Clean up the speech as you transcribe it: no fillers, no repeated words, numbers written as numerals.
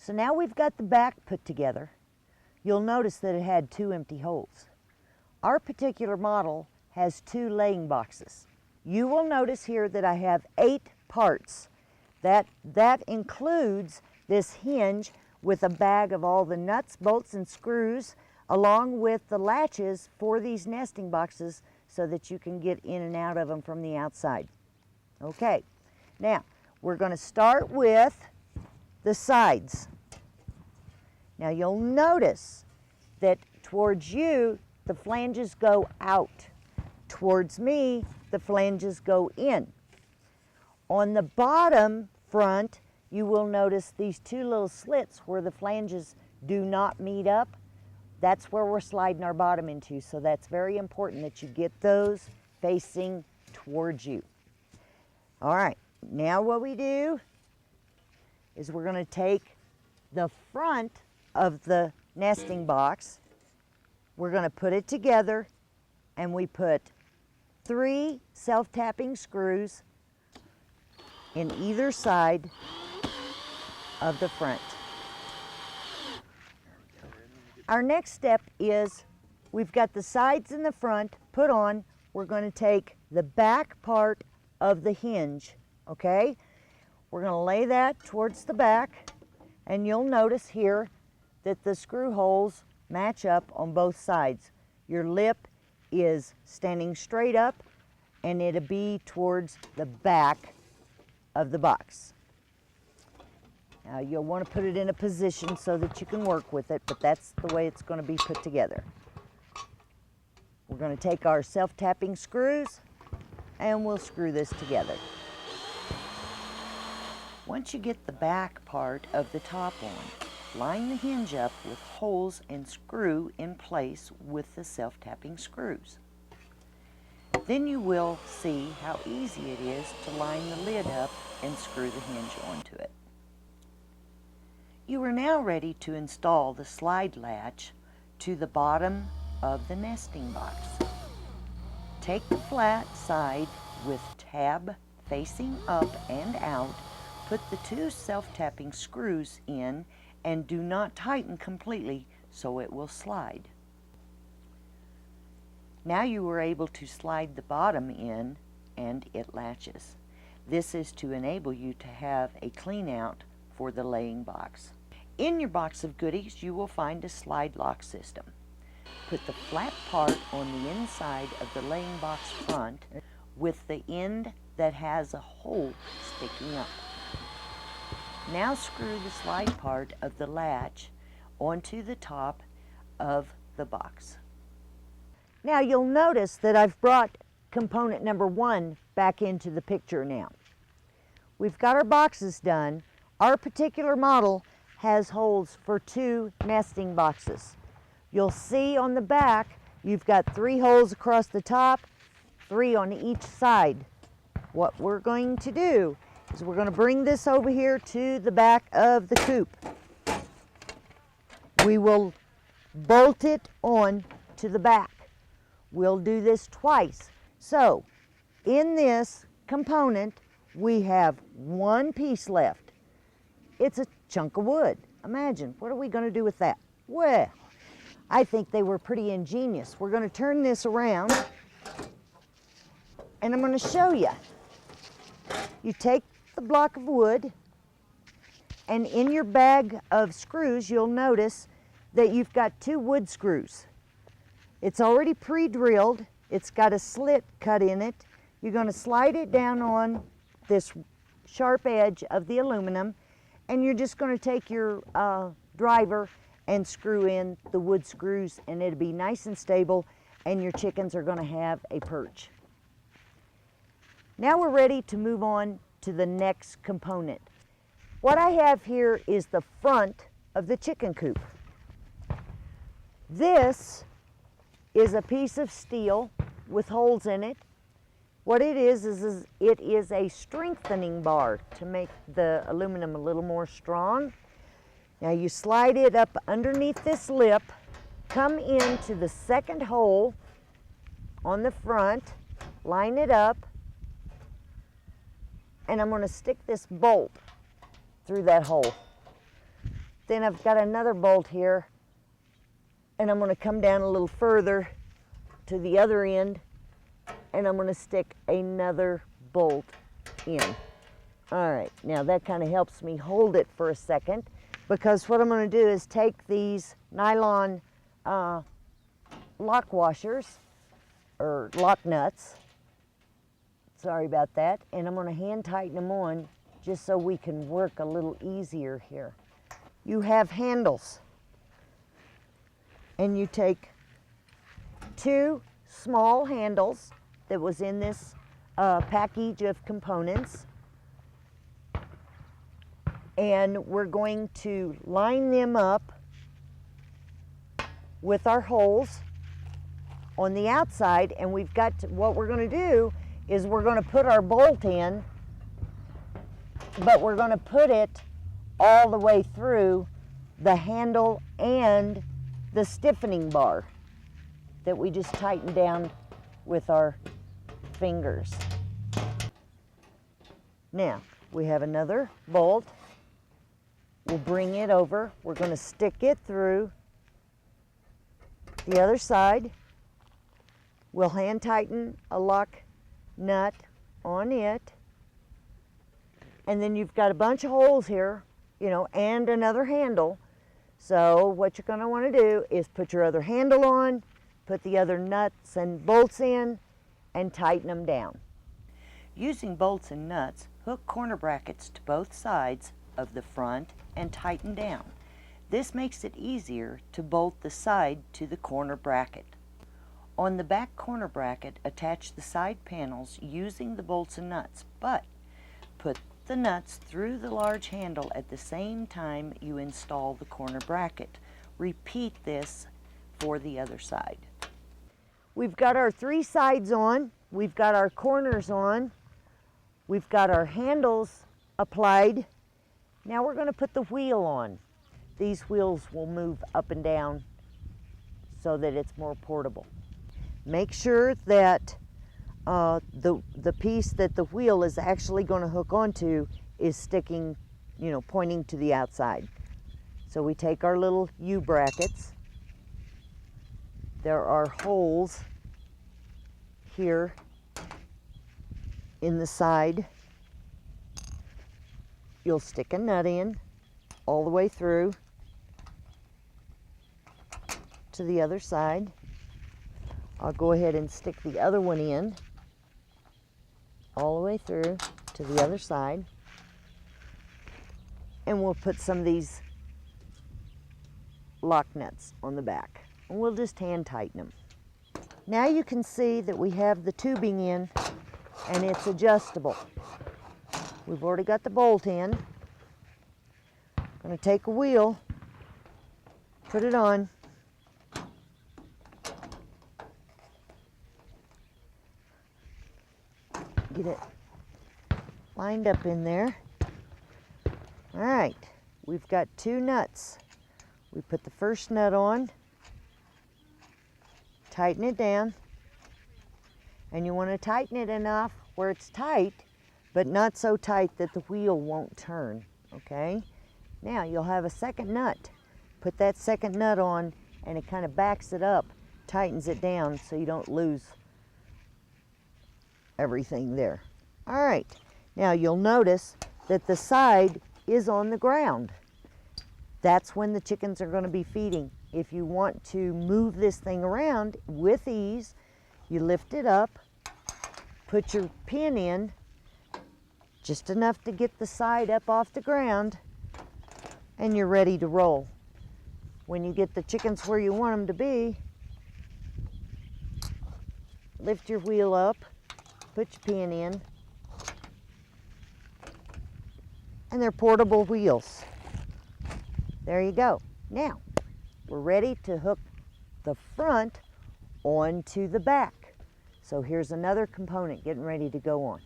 So now we've got the back put together. You'll notice that it had 2 empty holes. Our particular model has 2 laying boxes. You will notice here that I have 8 parts. That includes this hinge with a bag of all the nuts, bolts, and screws, along with the latches for these nesting boxes so that you can get in and out of them from the outside. Okay, now we're going to start with the sides. Now you'll notice that towards you, the flanges go out. Towards me, the flanges go in. On the bottom front, you will notice these 2 little slits where the flanges do not meet up. That's where we're sliding our bottom into, so that's very important that you get those facing towards you. All right, now what we do is we're going to take the front of the nesting box, we're going to put it together, and we put 3 self-tapping screws in either side of the front. Our next step is we've got the sides and the front put on. We're going to take the back part of the hinge, okay? We're going to lay that towards the back, and you'll notice here that the screw holes match up on both sides. Your lip is standing straight up, and it'll be towards the back of the box. Now you'll want to put it in a position so that you can work with it, but that's the way it's going to be put together. We're going to take our self-tapping screws and we'll screw this together. Once you get the back part of the top on, line the hinge up with holes and screw in place with the self-tapping screws. Then you will see how easy it is to line the lid up and screw the hinge onto it. You are now ready to install the slide latch to the bottom of the nesting box. Take the flat side with tab facing up and out, put the 2 self-tapping screws in, and do not tighten completely so it will slide. Now you are able to slide the bottom in and it latches. This is to enable you to have a clean out for the laying box. In your box of goodies, you will find a slide lock system. Put the flat part on the inside of the laying box front with the end that has a hole sticking up. Now screw the slide part of the latch onto the top of the box. Now you'll notice that I've brought component number 1 back into the picture now. We've got our boxes done. Our particular model has holes for 2 nesting boxes. You'll see on the back you've got 3 holes across the top, 3 on each side. What we're going to do is we're going to bring this over here to the back of the coop. We will bolt it on to the back. We'll do this twice. So in this component we have 1 piece left. It's a chunk of wood. Imagine, what are we going to do with that? Well, I think they were pretty ingenious. We're going to turn this around and I'm going to show you. You take the block of wood, and in your bag of screws you'll notice that you've got 2 wood screws. It's already pre-drilled. It's got a slit cut in it. You're going to slide it down on this sharp edge of the aluminum, and you're just going to take your driver and screw in the wood screws, and it'll be nice and stable, and your chickens are going to have a perch. Now we're ready to move on to the next component. What I have here is the front of the chicken coop. This is a piece of steel with holes in it. What it is it is a strengthening bar to make the aluminum a little more strong. Now you slide it up underneath this lip, come into the second hole on the front, line it up, and I'm going to stick this bolt through that hole. Then I've got another bolt here, and I'm going to come down a little further to the other end, and I'm going to stick another bolt in. All right, now that kind of helps me hold it for a second, because what I'm going to do is take these nylon lock washers, or lock nuts, sorry about that, and I'm going to hand tighten them on just so we can work a little easier here. You have handles, and you take two small handles that was in this package of components, and we're going to line them up with our holes on the outside, and we've got to, what we're going to do is we're going to put our bolt in, but we're going to put it all the way through the handle and the stiffening bar that we just tightened down with our fingers. Now, we have another bolt. We'll bring it over. We're going to stick it through the other side. We'll hand tighten a lock nut on it. And then you've got a bunch of holes here, you know, and another handle. So what you're going to want to do is put your other handle on, put the other nuts and bolts in, and tighten them down. Using bolts and nuts, hook corner brackets to both sides of the front and tighten down. This makes it easier to bolt the side to the corner bracket. On the back corner bracket, attach the side panels using the bolts and nuts, but put the nuts through the large handle at the same time you install the corner bracket. Repeat this for the other side. We've got our three sides on, we've got our corners on, we've got our handles applied. Now we're going to put the wheel on. These wheels will move up and down so that it's more portable. Make sure that the piece that the wheel is actually going to hook onto is sticking, you know, pointing to the outside. So we take our little U brackets. There are holes here in the side. You'll stick a nut in all the way through to the other side. I'll go ahead and stick the other one in all the way through to the other side. And we'll put some of these lock nuts on the back. And we'll just hand tighten them. Now you can see that we have the tubing in and it's adjustable. We've already got the bolt in. I'm going to take a wheel, put it on. Get it lined up in there. All right, we've got two nuts. We put the first nut on, tighten it down, and you want to tighten it enough where it's tight, but not so tight that the wheel won't turn, okay? Now you'll have a second nut. Put that second nut on and it kind of backs it up, tightens it down so you don't lose everything there. All right, now you'll notice that the side is on the ground. That's when the chickens are going to be feeding. If you want to move this thing around with ease, you lift it up, put your pin in, just enough to get the side up off the ground, and you're ready to roll. When you get the chickens where you want them to be, lift your wheel up, put your pin in, and they're portable wheels. There you go. Now, we're ready to hook the front onto the back. So here's another component getting ready to go on.